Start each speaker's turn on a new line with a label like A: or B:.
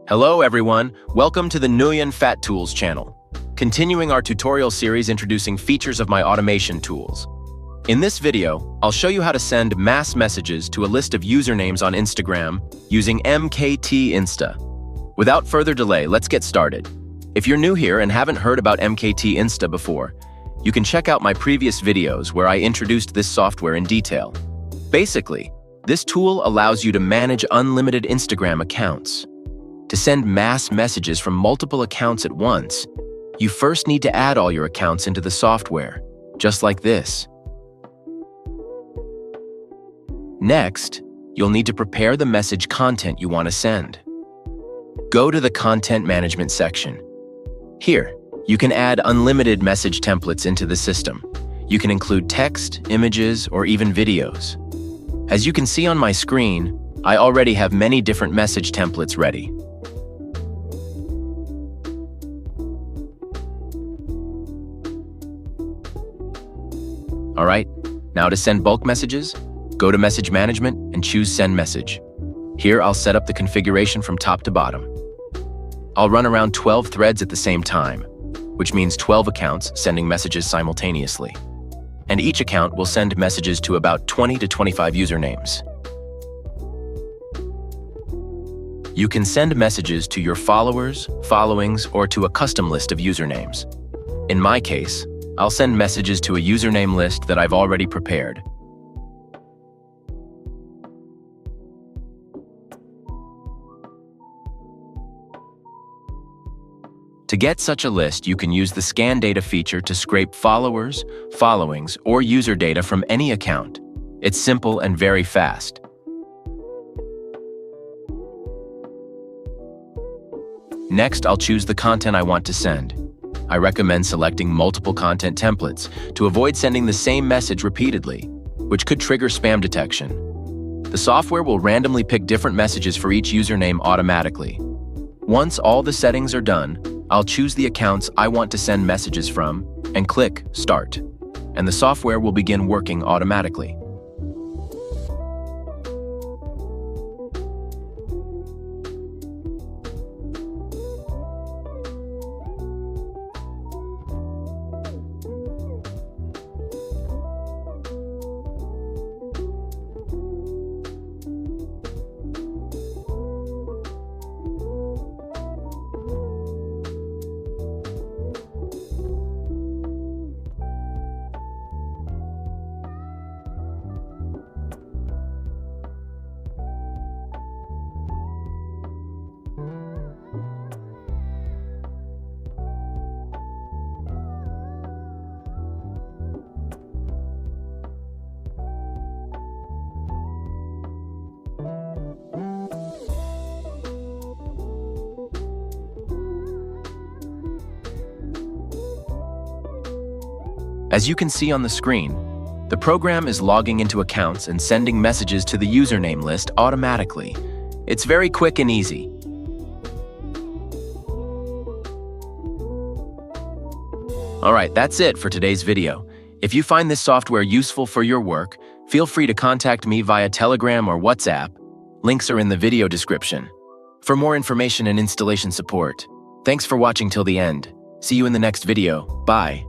A: Hello everyone, welcome to the Nguyen Phat Tools channel. Continuing our tutorial series introducing features of my automation tools. In this video, I'll show you how to send mass messages to a list of usernames on Instagram using MKT Insta. Without further delay, let's get started. If you're new here and haven't heard about MKT Insta before, you can check out my previous videos where I introduced this software in detail. Basically, this tool allows you to manage unlimited Instagram accounts. To send mass messages from multiple accounts at once, you first need to add all your accounts into the software, just like this. Next, you'll need to prepare the message content you want to send. Go to the Content Management section. Here, you can add unlimited message templates into the system. You can include text, images, or even videos. As you can see on my screen, I already have many different message templates ready. Alright, now to send bulk messages, go to Message Management and choose Send Message. Here I'll set up the configuration from top to bottom. I'll run around 12 threads at the same time, which means 12 accounts sending messages simultaneously. And each account will send messages to about 20 to 25 usernames. You can send messages to your followers, followings, or to a custom list of usernames. In my case, I'll send messages to a username list that I've already prepared. To get such a list, you can use the Scan Data feature to scrape followers, followings, or user data from any account. It's simple and very fast. Next, I'll choose the content I want to send. I recommend selecting multiple content templates to avoid sending the same message repeatedly, which could trigger spam detection. The software will randomly pick different messages for each username automatically. Once all the settings are done, I'll choose the accounts I want to send messages from and click Start, and the software will begin working automatically. As you can see on the screen, the program is logging into accounts and sending messages to the username list automatically. It's very quick and easy. Alright, that's it for today's video. If you find this software useful for your work, feel free to contact me via Telegram or WhatsApp. Links are in the video description. For more information and installation support, thanks for watching till the end. See you in the next video. Bye.